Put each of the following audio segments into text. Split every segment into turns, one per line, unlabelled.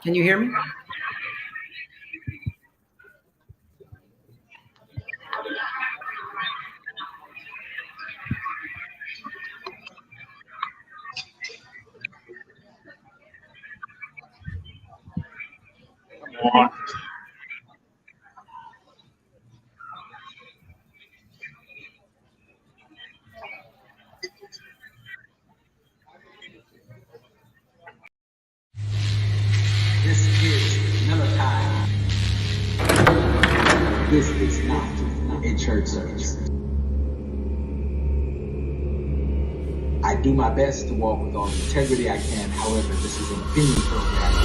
Can you hear me?
This is Miller time. This is not a church service. I do my best to walk with all the integrity I can. However, this is an opinion program.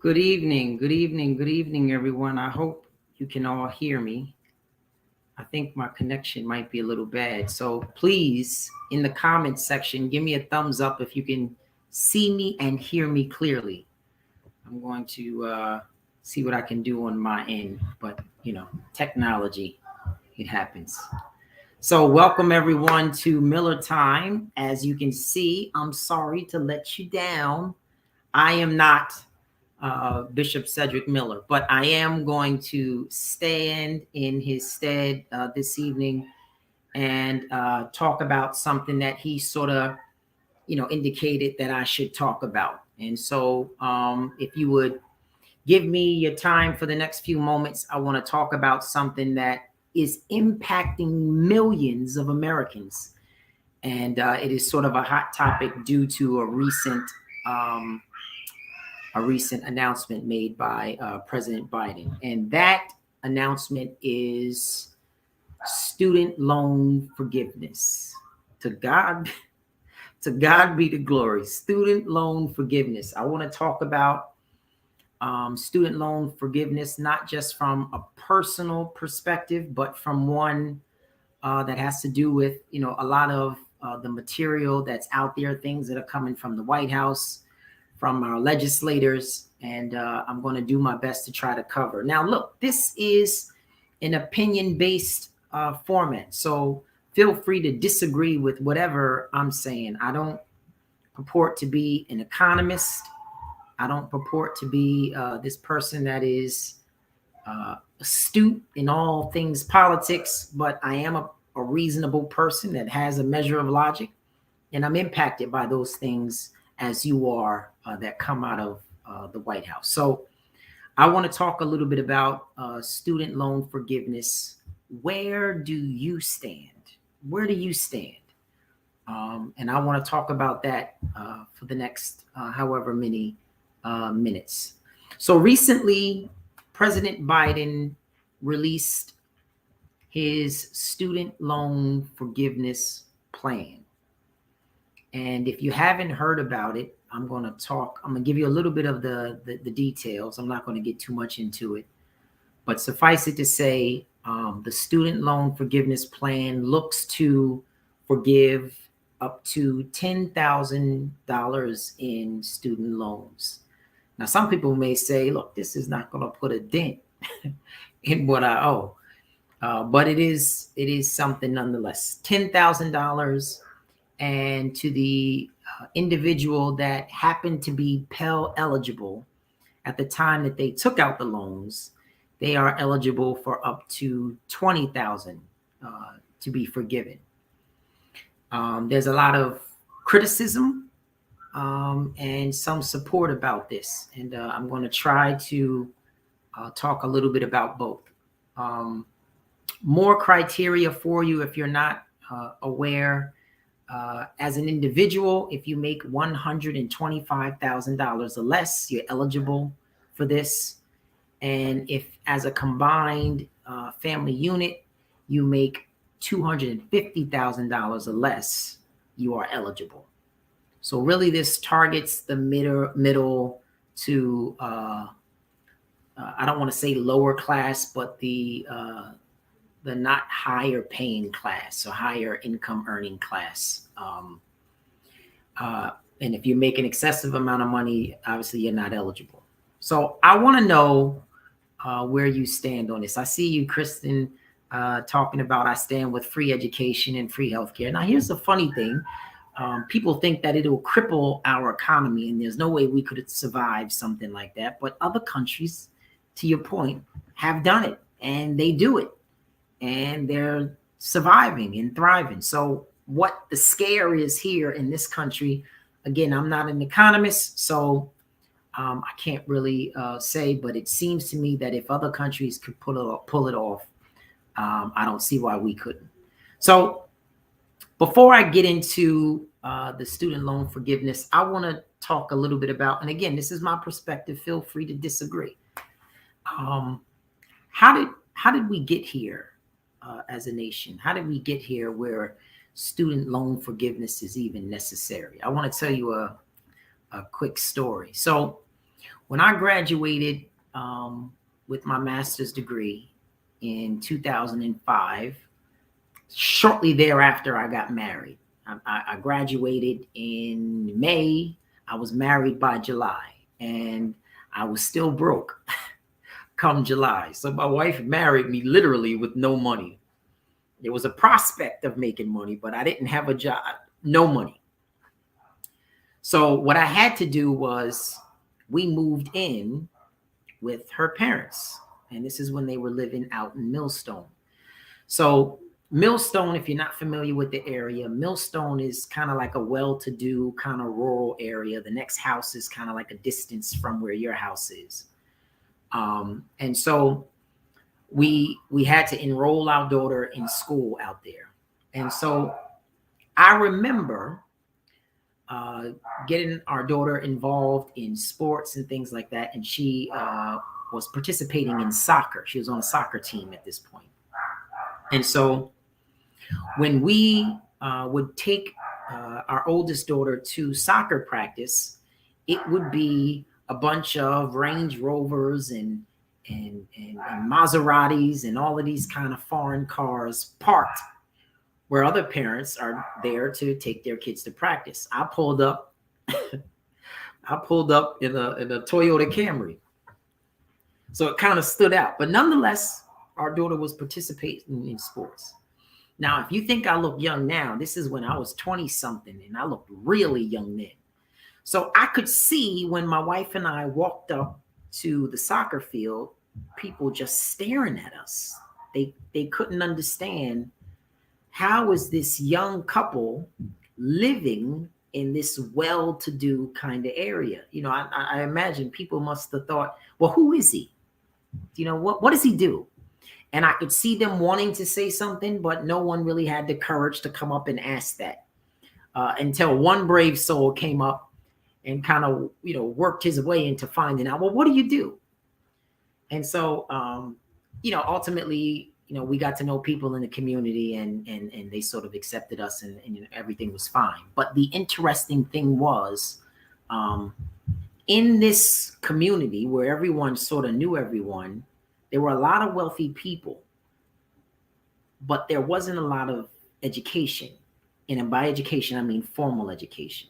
Good evening, good evening, good evening, everyone. I hope you can all hear me. I think my connection might be a little bad. So please, in the comments section, give me a thumbs up if you can see me and hear me clearly. I'm going to see what I can do on my end, but you know, technology, it happens. So welcome everyone to Miller Time. As you can see, I'm sorry to let you down. I am not Bishop Cedric Miller, but I am going to stand in his stead this evening and talk about something that he sort of, indicated that I should talk about. And so if you would give me your time for the next few moments, I want to talk about something that is impacting millions of Americans. And it is sort of a hot topic due to a recent announcement made by President Biden. And that announcement is student loan forgiveness. To God be the glory. Student loan forgiveness. I want to talk about student loan forgiveness, not just from a personal perspective, but from one that has to do with, a lot of the material that's out there, things that are coming from the White House, from our legislators, and I'm going to do my best to try to cover. Now, look, this is an opinion-based format, so feel free to disagree with whatever I'm saying. I don't purport to be an economist. I don't purport to be this person that is astute in all things politics, but I am a reasonable person that has a measure of logic, and I'm impacted by those things as you are that come out of the White House. So I want to talk a little bit about student loan forgiveness. Where do you stand? Where do you stand? And I want to talk about that for the next however many minutes. So recently, President Biden released his student loan forgiveness plan. And if you haven't heard about it, I'm going to give you a little bit of the details. I'm not going to get too much into it, but suffice it to say, the student loan forgiveness plan looks to forgive up to $10,000 in student loans. Now, some people may say, look, this is not going to put a dent in what I owe. But it is something nonetheless. $10,000. And to the individual that happened to be Pell eligible at the time that they took out the loans, they are eligible for up to 20,000 to be forgiven. There's a lot of criticism and some support about this, and I'm going to try to talk a little bit about both. More criteria for you if you're not aware. As an individual, if you make $125,000 or less, you're eligible for this. And if as a combined family unit, you make $250,000 or less, you are eligible. So really this targets the middle to, I don't want to say lower class, but the not higher paying class or higher income earning class. And if you make an excessive amount of money, obviously you're not eligible. So I want to know where you stand on this. I see you, Kristen, talking about I stand with free education and free healthcare. Now, here's the funny thing. People think that it'll cripple our economy, and there's no way we could survive something like that. But other countries, to your point, have done it, and they do it, and they're surviving and thriving. So what the scare is here in this country, again, I'm not an economist, so I can't really say, but it seems to me that if other countries could pull it off, I don't see why we couldn't. So before I get into the student loan forgiveness, I want to talk a little bit about, and again, this is my perspective, feel free to disagree. How did we get here as a nation? How did we get here where student loan forgiveness is even necessary? I want to tell you a quick story. So when I graduated with my master's degree in 2005, shortly thereafter, I got married. I graduated in May. I was married by July, and I was still broke come July. So my wife married me literally with no money. There was a prospect of making money, but I didn't have a job, no money. So what I had to do was we moved in with her parents. And this is when they were living out in Millstone. So Millstone, if you're not familiar with the area, Millstone is kind of like a well-to-do kind of rural area. The next house is kind of like a distance from where your house is. And so we had to enroll our daughter in school out there. And so I remember getting our daughter involved in sports and things like that. And she was participating in soccer. She was on a soccer team at this point. And so when we would take our oldest daughter to soccer practice, it would be a bunch of Range Rovers and Maseratis and all of these kind of foreign cars parked where other parents are there to take their kids to practice. I pulled up in a Toyota Camry. So it kind of stood out. But nonetheless, our daughter was participating in sports. Now, if you think I look young now, this is when I was 20 something and I looked really young then. So I could see when my wife and I walked up to the soccer field, people just staring at us. They couldn't understand, how is this young couple living in this well-to-do kind of area? You know, I imagine people must have thought, well, who is he? You know, what does he do? And I could see them wanting to say something, but no one really had the courage to come up and ask that until one brave soul came up and kind of, you know, worked his way into finding out, well, what do you do? And so, you know, ultimately, you know, we got to know people in the community and they sort of accepted us and you know, everything was fine. But the interesting thing was in this community where everyone sort of knew everyone, there were a lot of wealthy people, but there wasn't a lot of education. And by education, I mean formal education.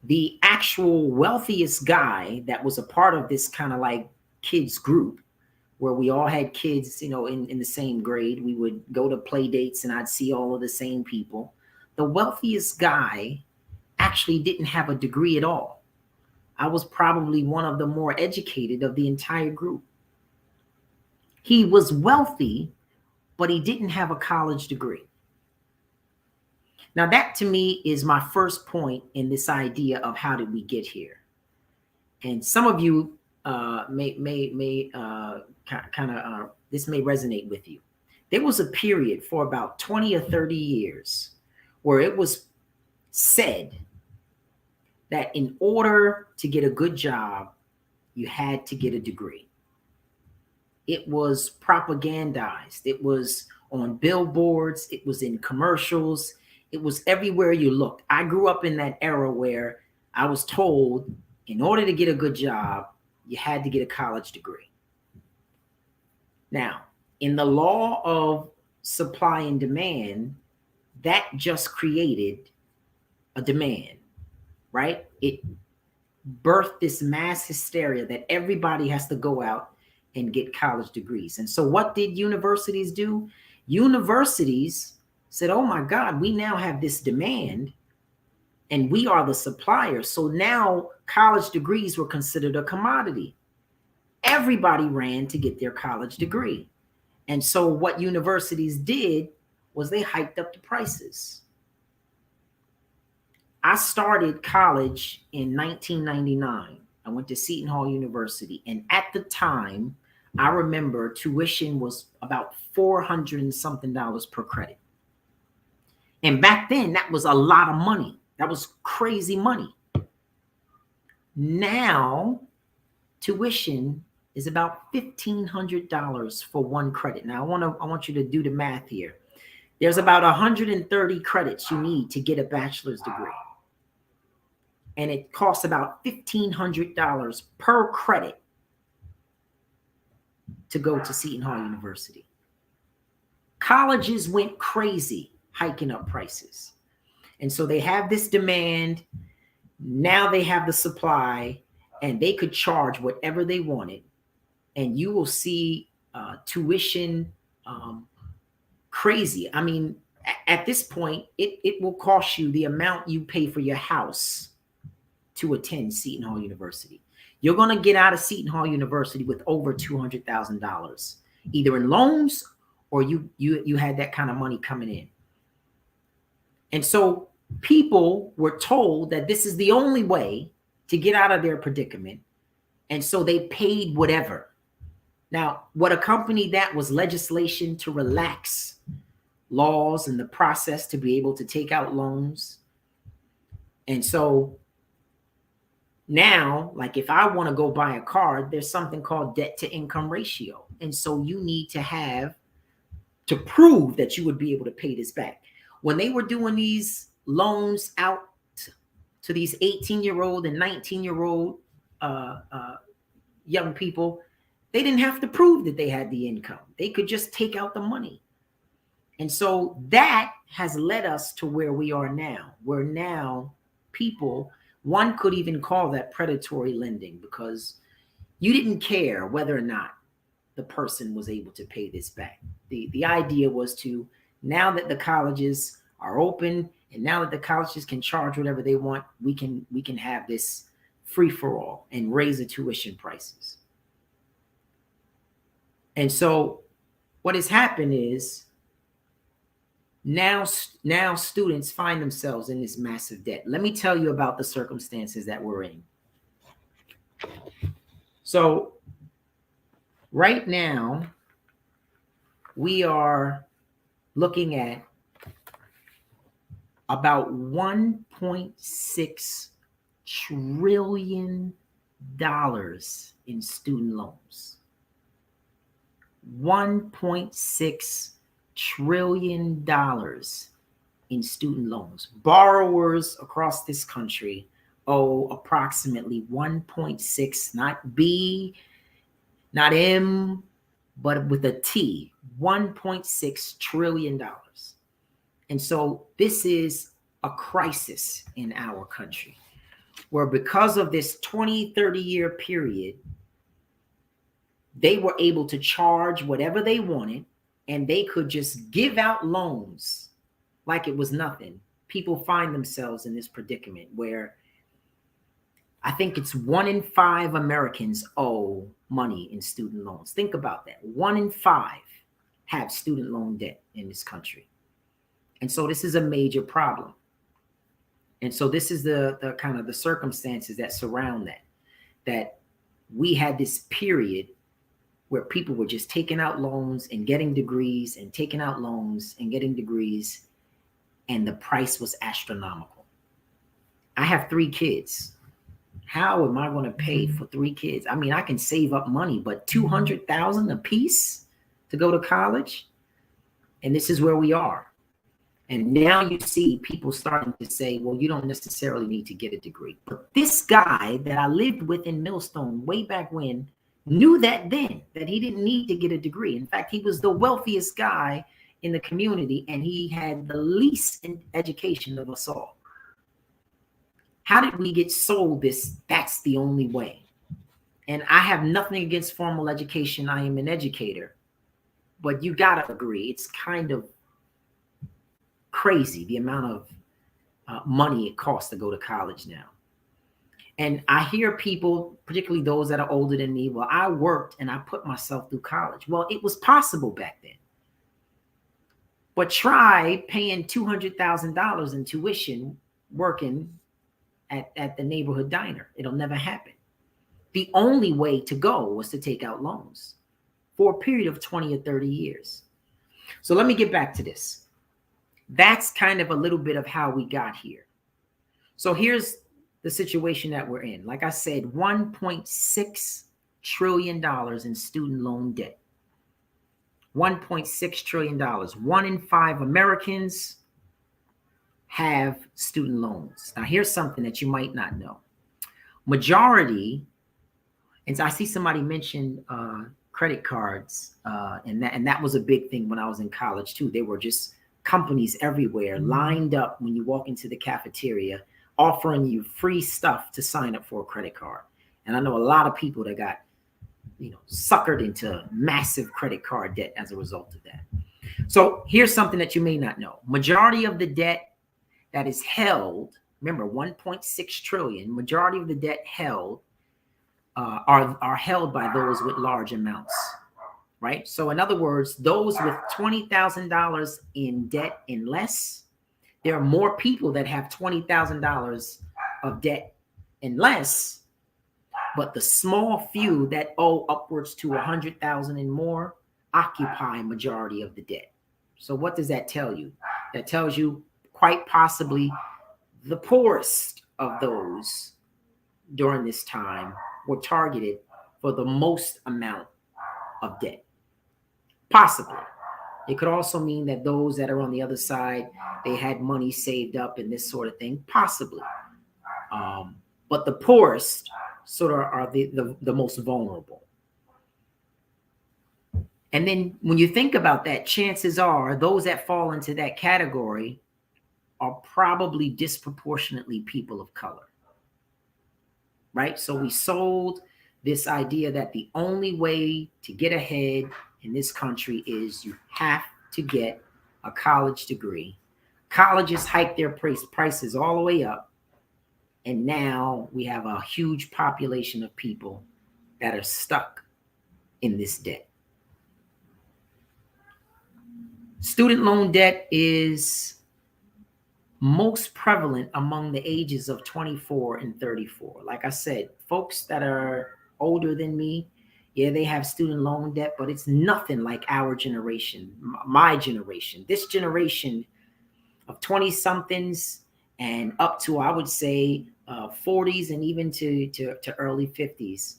The actual wealthiest guy that was a part of this kind of like kids group where we all had kids, you know, in the same grade, we would go to play dates and I'd see all of the same people. The wealthiest guy actually didn't have a degree at all. I was probably one of the more educated of the entire group. He was wealthy, but he didn't have a college degree. Now, that to me is my first point in this idea of how did we get here. And some of you may kind of this may resonate with you. There was a period for about 20 or 30 years where it was said that in order to get a good job, you had to get a degree. It was propagandized. It was on billboards. It was in commercials. It was everywhere you looked. I grew up in that era where I was told in order to get a good job, you had to get a college degree. Now, in the law of supply and demand, that just created a demand, right? It birthed this mass hysteria that everybody has to go out and get college degrees. And so what did universities do? Universities said, oh my God, we now have this demand and we are the supplier. So now college degrees were considered a commodity. Everybody ran to get their college degree. And so what universities did was they hiked up the prices. I started college in 1999. I went to Seton Hall University. And at the time, I remember tuition was about $400 and something per credit. And back then, that was a lot of money. That was crazy money. Now, tuition is about $1,500 for one credit. Now, I want you to do the math here. There's about 130 credits you need to get a bachelor's degree. And it costs about $1,500 per credit to go to Seton Hall University. Colleges went crazy hiking up prices. And so they have this demand. Now they have the supply, and they could charge whatever they wanted. And you will see tuition crazy. I mean, at this point, it will cost you the amount you pay for your house to attend Seton Hall University. You're going to get out of Seton Hall University with over $200,000, either in loans or you had that kind of money coming in. And so people were told that this is the only way to get out of their predicament. And so they paid whatever. Now, what accompanied that was legislation to relax laws and the process to be able to take out loans. And so now, like if I want to go buy a car, there's something called debt to income ratio. And so you need to have to prove that you would be able to pay this back. When they were doing these loans out to these 18-year-old and 19-year-old young people, they didn't have to prove that they had the income. They could just take out the money. And so that has led us to where we are now, where now people, one could even call that predatory lending, because you didn't care whether or not the person was able to pay this back. The idea was to, now that the colleges are open and now that the colleges can charge whatever they want, we can have this free for all and raise the tuition prices. And so what has happened is now students find themselves in this massive debt. Let me tell you about the circumstances that we're in. So right now, we are looking at about $1.6 trillion in student loans. $1.6 trillion in student loans. Borrowers across this country owe approximately 1.6, not B, not M, but with a T, $1.6 trillion. And so this is a crisis in our country, where because of this 20, 30-year period, they were able to charge whatever they wanted, and they could just give out loans like it was nothing. people find themselves in this predicament where I think it's 1 in 5 Americans owe money in student loans. Think about that. 1 in 5 have student loan debt in this country. And so this is a major problem. And so this is the kind of the circumstances that surround that we had this period where people were just taking out loans and getting degrees and taking out loans and getting degrees, and the price was astronomical. I have 3 kids. How am I going to pay for 3 kids? I mean, I can save up money, but $200,000 a piece to go to college? And this is where we are. And now you see people starting to say, well, you don't necessarily need to get a degree. But this guy that I lived with in Millstone way back when knew that then, that he didn't need to get a degree. In fact, he was the wealthiest guy in the community, and he had the least education of us all. How did we get sold this? That's the only way. And I have nothing against formal education. I am an educator. But you got to agree, it's kind of crazy the amount of money it costs to go to college now. And I hear people, particularly those that are older than me, well, I worked and I put myself through college. Well, it was possible back then. But try paying $200,000 in tuition working at the neighborhood diner. It'll never happen. The only way to go was to take out loans for a period of 20 or 30 years. So let me get back to this. That's kind of a little bit of how we got here. So here's the situation that we're in. Like I said, $1.6 trillion in student loan debt. $1.6 trillion. 1 in 5 Americans have student loans. Now, here's something that you might not know. Majority, and I see somebody mention credit cards, and that was a big thing when I was in college too. They were just companies everywhere lined up when you walk into the cafeteria offering you free stuff to sign up for a credit card. And I know a lot of people that got, suckered into massive credit card debt as a result of that. So here's something that you may not know. Majority of the debt that is held, remember 1.6 trillion, majority of the debt held are held by those with large amounts. Right? So in other words, those with $20,000 in debt and less, there are more people that have $20,000 of debt and less, but the small few that owe upwards to $100,000 and more occupy majority of the debt. So what does that tell you? That tells you quite possibly the poorest of those during this time were targeted for the most amount of debt. Possibly. It could also mean that those that are on the other side, they had money saved up and this sort of thing. Possibly. But the poorest sort of are the most vulnerable. And then when you think about that, chances are those that fall into that category are probably disproportionately people of color. Right? So we sold this idea that the only way to get ahead in this country is you have to get a college degree. Colleges hike their prices all the way up. And now we have a huge population of people that are stuck in this debt. Student loan debt is most prevalent among the ages of 24 and 34. Like I said, folks that are older than me, yeah, they have student loan debt, but it's nothing like our generation, my generation. This generation of 20-somethings and up to, I would say, 40s and even to early 50s.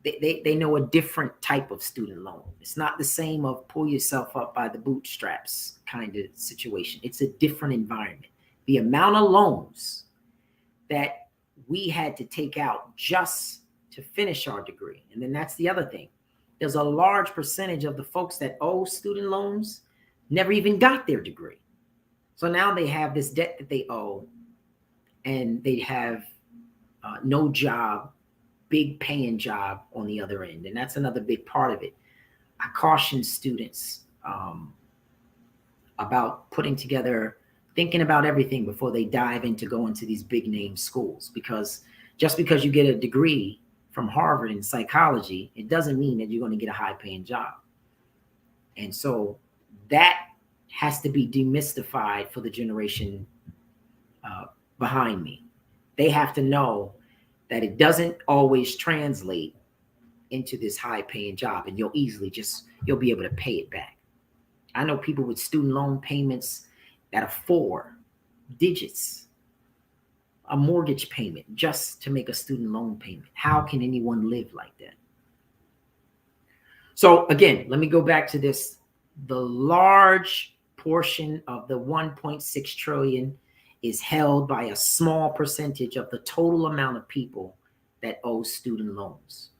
They know a different type of student loan. It's not the same of pull yourself up by the bootstraps kind of situation. It's a different environment. The amount of loans that we had to take out just to finish our degree. And then that's the other thing. There's a large percentage of the folks that owe student loans never even got their degree. So now they have this debt that they owe, and they have no job, big paying job on the other end. And that's another big part of it. I caution students about putting together thinking about everything before they dive into going to these big name schools. Because just because you get a degree from Harvard in psychology, it doesn't mean that you're going to get a high paying job. And so that has to be demystified for the generation behind me. They have to know that it doesn't always translate into this high paying job, and you'll be able to pay it back. I know people with student loan payments that are 4 digits, a mortgage payment just to make a student loan payment. How can anyone live like that? So again, let me go back to this. The large portion of the 1.6 trillion is held by a small percentage of the total amount of people that owe student loans,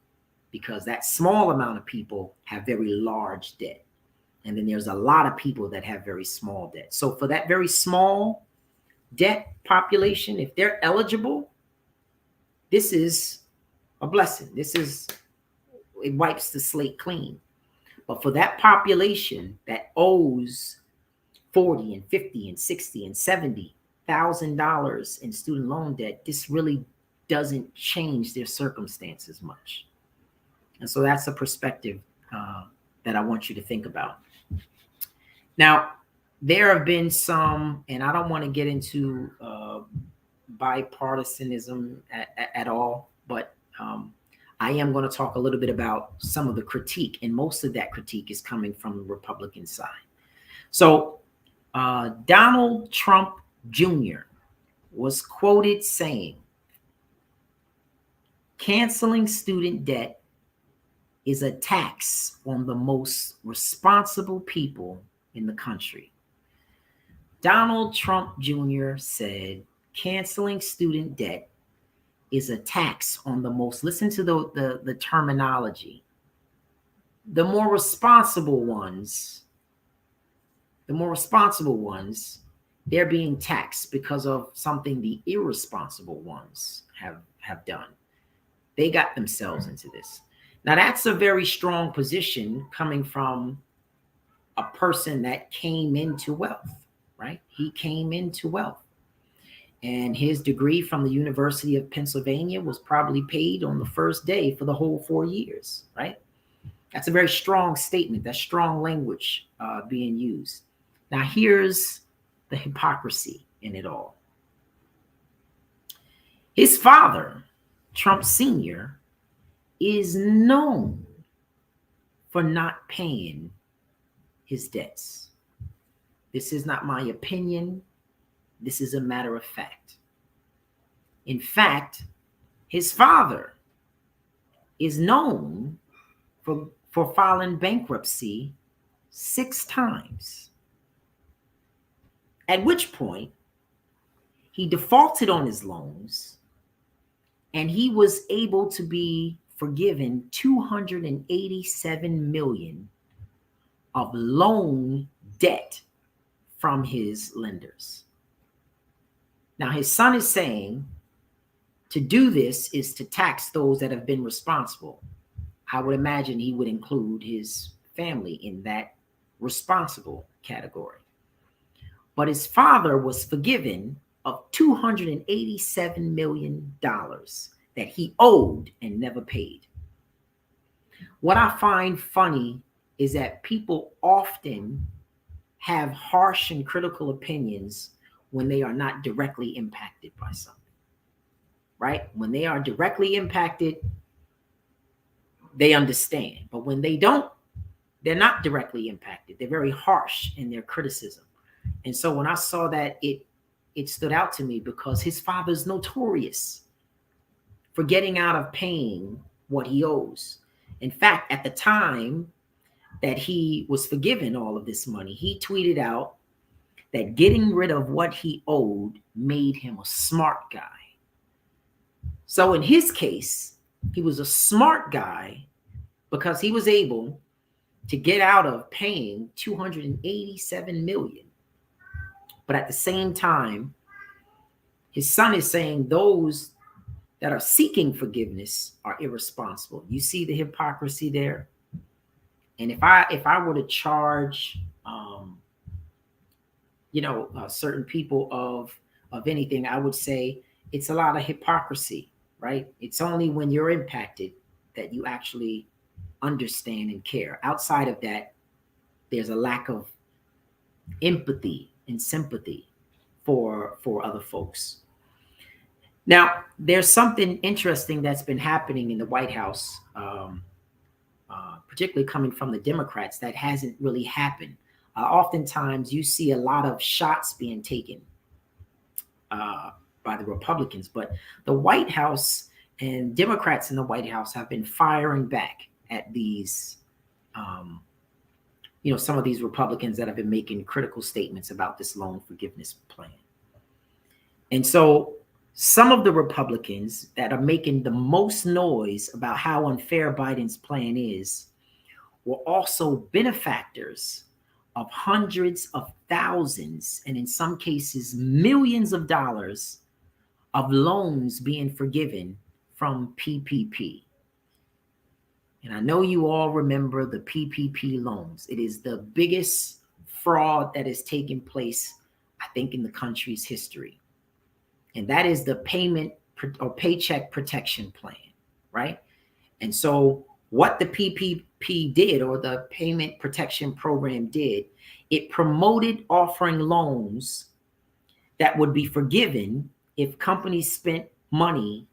because that small amount of people have very large debt. And then there's a lot of people that have very small debt. So for that very small debt population, if they're eligible, this is a blessing. It wipes the slate clean. But for that population that owes 40 and 50 and 60 and $70,000 in student loan debt, this really doesn't change their circumstances much. And so that's a perspective that I want you to think about. Now, there have been some, and I don't want to get into bipartisanism at all, but I am going to talk a little bit about some of the critique, and most of that critique is coming from the Republican side. So Donald Trump Jr. was quoted saying, "Canceling student debt is a tax on the most responsible people in the country." Donald Trump Jr. said, "Canceling student debt is a tax on the most," listen to the terminology, the more responsible ones, they're being taxed because of something the irresponsible ones have done. They got themselves into this. Now, that's a very strong position coming from a person that came into wealth, right? He came into wealth. And his degree from the University of Pennsylvania was probably paid on the first day for the whole 4 years, right? That's a very strong statement. That's strong language being used. Now, here's the hypocrisy in it all. His father, Trump Sr., is known for not paying his debts. This is not my opinion. This is a matter of fact. In fact, his father is known for filing bankruptcy 6 times, at which point he defaulted on his loans and he was able to be forgiven $287 million of loan debt from his lenders. Now, his son is saying to do this is to tax those that have been responsible. I would imagine he would include his family in that responsible category. But his father was forgiven of $287 million that he owed and never paid. What I find funny is that people often have harsh and critical opinions when they are not directly impacted by something, right? When they are directly impacted, they understand. But when they don't, they're not directly impacted. They're very harsh in their criticism. And so when I saw that, it stood out to me because his father's notorious for getting out of paying what he owes. In fact, at the time that he was forgiven all of this money, he tweeted out that getting rid of what he owed made him a smart guy. So in his case, he was a smart guy because he was able to get out of paying $287 million. But at the same time, his son is saying those that are seeking forgiveness are irresponsible. You see the hypocrisy there? And if I were to charge certain people of anything, I would say it's a lot of hypocrisy, right? It's only when you're impacted that you actually understand and care. Outside of that, there's a lack of empathy and sympathy for other folks. Now, there's something interesting that's been happening in the White House, particularly coming from the Democrats, that hasn't really happened. Oftentimes, you see a lot of shots being taken uh, by the Republicans, but the White House and Democrats in the White House have been firing back at these, some of these Republicans that have been making critical statements about this loan forgiveness plan. And so some of the Republicans that are making the most noise about how unfair Biden's plan is were also benefactors of hundreds of thousands, and in some cases, millions of dollars of loans being forgiven from PPP. And I know you all remember the PPP loans. It is the biggest fraud that has taken place, I think, in the country's history. And that is the payment or paycheck protection plan, right? And so what the PPP did, or the payment protection program did, it promoted offering loans that would be forgiven if companies spent money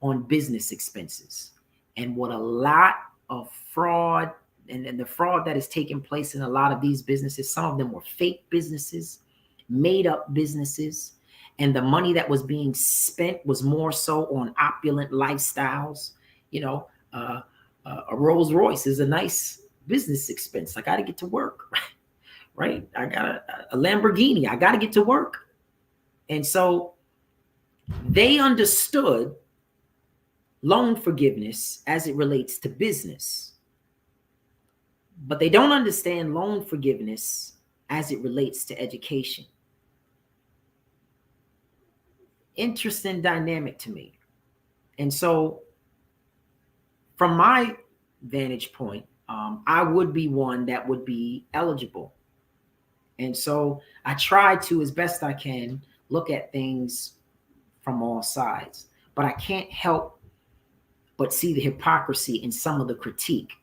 on business expenses. And what a lot of fraud and the fraud that has taken place in a lot of these businesses, some of them were fake businesses, made up businesses, and the money that was being spent was more so on opulent lifestyles. A Rolls Royce is a nice business expense. I got to get to work, right? I got a Lamborghini. I got to get to work. And so they understood loan forgiveness as it relates to business, but they don't understand loan forgiveness as it relates to education. Interesting dynamic to me. And so from my vantage point, I would be one that would be eligible. And so I try to, as best I can, look at things from all sides, but I can't help but see the hypocrisy in some of the critique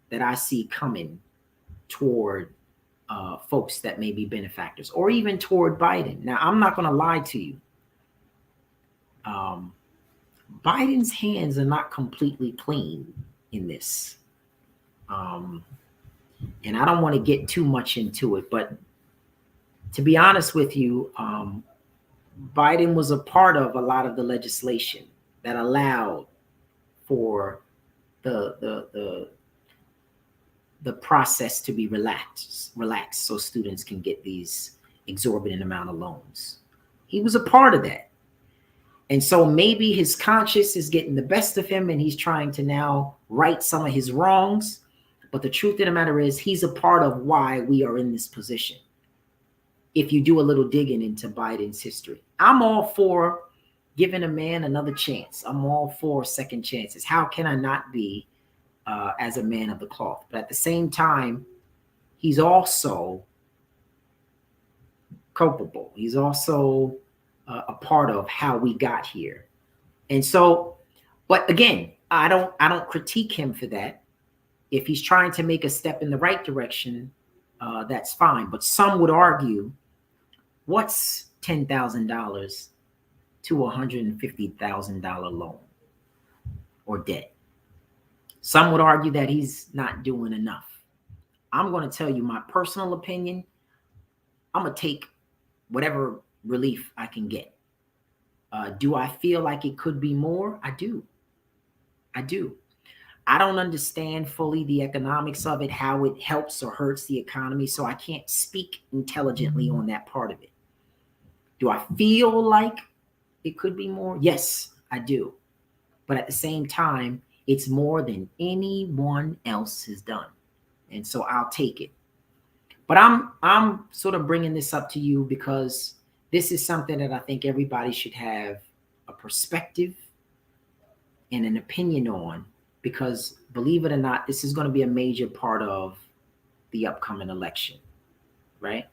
that I see coming toward folks that may be benefactors, or even toward Biden. Now, I'm not going to lie to you. Biden's hands are not completely clean in this. And I don't want to get too much into it, but to be honest with you, Biden was a part of a lot of the legislation that allowed for the process to be relaxed so students can get these exorbitant amount of loans. He was a part of that. And so maybe his conscience is getting the best of him and he's trying to now right some of his wrongs. But the truth of the matter is he's a part of why we are in this position. If you do a little digging into Biden's history, I'm all for giving a man another chance. I'm all for second chances. How can I not be as a man of the cloth? But at the same time, he's also culpable. He's also a part of how we got here. And so, but again, I don't critique him for that. If he's trying to make a step in the right direction, that's fine. But some would argue, what's $10,000 to a $150,000 loan or debt? Some would argue that he's not doing enough. I'm going to tell you my personal opinion. I'm going to take whatever relief I can get. Do I feel like it could be more? I do. I don't understand fully the economics of it, how it helps or hurts the economy, so I can't speak intelligently on that part of it. Do I feel like it could be more? Yes, I do. But at the same time, it's more than anyone else has done. And so I'll take it. But I'm sort of bringing this up to you because this is something that I think everybody should have a perspective and an opinion on, because believe it or not, this is going to be a major part of the upcoming election, right?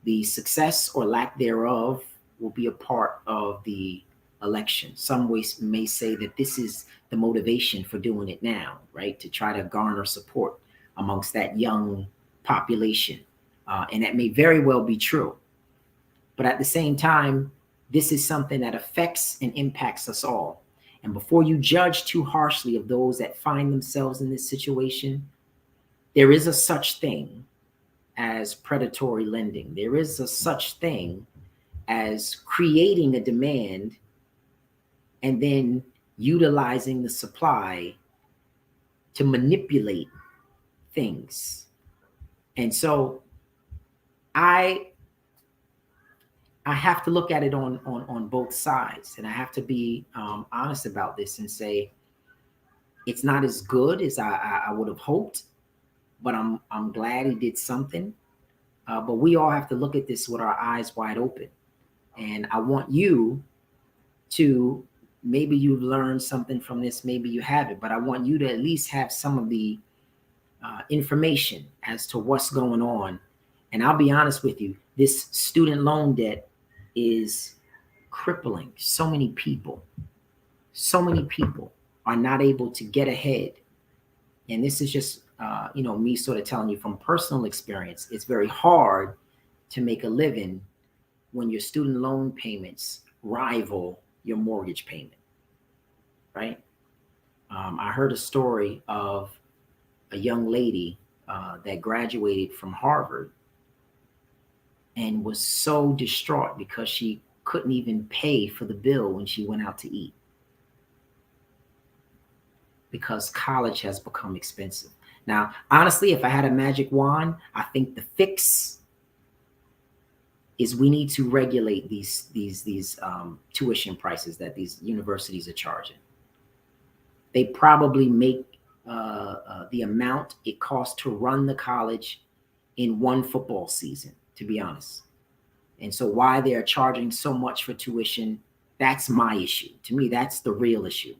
The success or lack thereof will be a part of the election. Some ways may say that this is the motivation for doing it now, right? To try to garner support amongst that young population. And that may very well be true. But at the same time, this is something that affects and impacts us all. And before you judge too harshly of those that find themselves in this situation, there is a such thing as predatory lending. There is a such thing as creating a demand and then utilizing the supply to manipulate things. And so I have to look at it on both sides, and I have to be honest about this and say it's not as good as I would have hoped, but I'm glad he did something. But we all have to look at this with our eyes wide open, and I want you to, maybe you've learned something from this, maybe you haven't, but I want you to at least have some of the information as to what's going on. And I'll be honest with you, this student loan debt is crippling so many people. So many people are not able to get ahead. And this is just, me sort of telling you from personal experience, it's very hard to make a living when your student loan payments rival your mortgage payment, right? I heard a story of a young lady that graduated from Harvard and was so distraught because she couldn't even pay for the bill when she went out to eat because college has become expensive. Now, honestly, if I had a magic wand, I think the fix is we need to regulate these tuition prices that these universities are charging. They probably make the amount it costs to run the college in one football season, to be honest. And so why they're charging so much for tuition, that's my issue. To me, that's the real issue.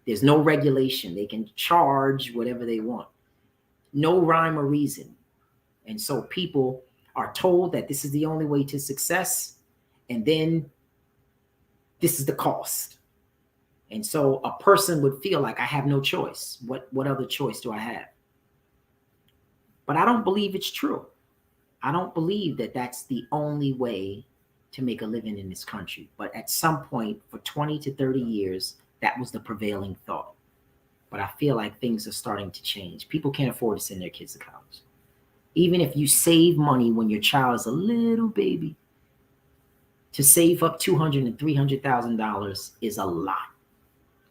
There's no regulation. They can charge whatever they want. No rhyme or reason. And so people are told that this is the only way to success, and then this is the cost. And so a person would feel like I have no choice. What other choice do I have? But I don't believe it's true. I don't believe that that's the only way to make a living in this country. But at some point, for 20 to 30 years, that was the prevailing thought. But I feel like things are starting to change. People can't afford to send their kids to college. Even if you save money when your child is a little baby, to save up $200,000 and $300,000 is a lot.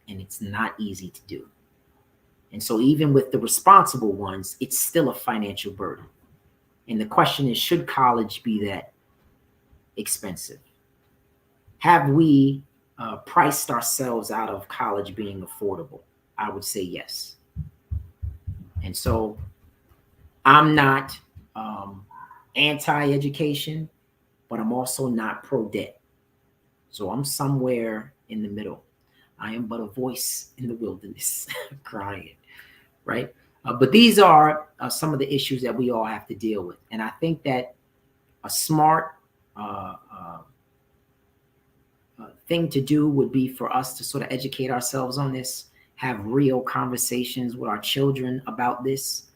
And it's not easy to do. And so even with the responsible ones, it's still a financial burden. And the question is, should college be that expensive? Have we priced ourselves out of college being affordable? I would say yes. And so I'm not anti-education, but I'm also not pro-debt. So I'm somewhere in the middle. I am but a voice in the wilderness crying, right? But these are some of the issues that we all have to deal with. And I think that a smart thing to do would be for us to sort of educate ourselves on this, have real conversations with our children about this,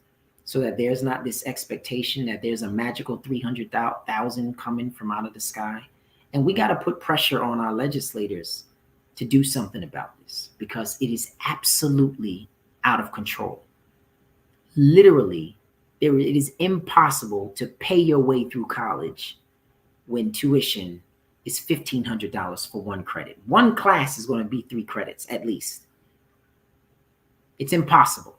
so that there's not this expectation that there's a magical 300,000 coming from out of the sky. And we got to put pressure on our legislators to do something about this, because it is absolutely out of control. Literally, it is impossible to pay your way through college when tuition is $1,500 for one credit. One class is going to be 3 credits at least. It's impossible.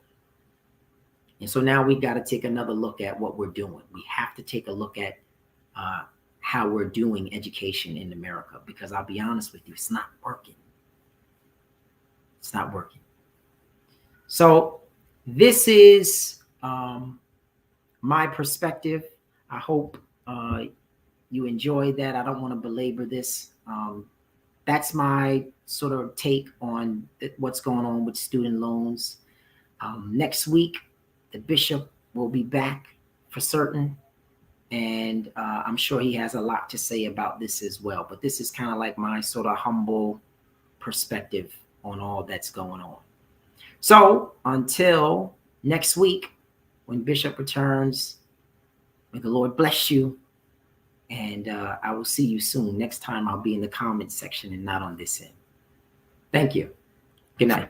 And so now we got to take another look at what we're doing. We have to take a look at how we're doing education in America, because I'll be honest with you, it's not working. It's not working. So this is my perspective. I hope you enjoyed that. I don't want to belabor this. That's my sort of take on what's going on with student loans. Next week, the bishop will be back for certain. and I'm sure he has a lot to say about this as well. But this is kind of like my sort of humble perspective on all that's going on. So until next week, when Bishop returns, may the Lord bless you. And I will see you soon. Next time I'll be in the comments section and not on this end. Thank you. Good night.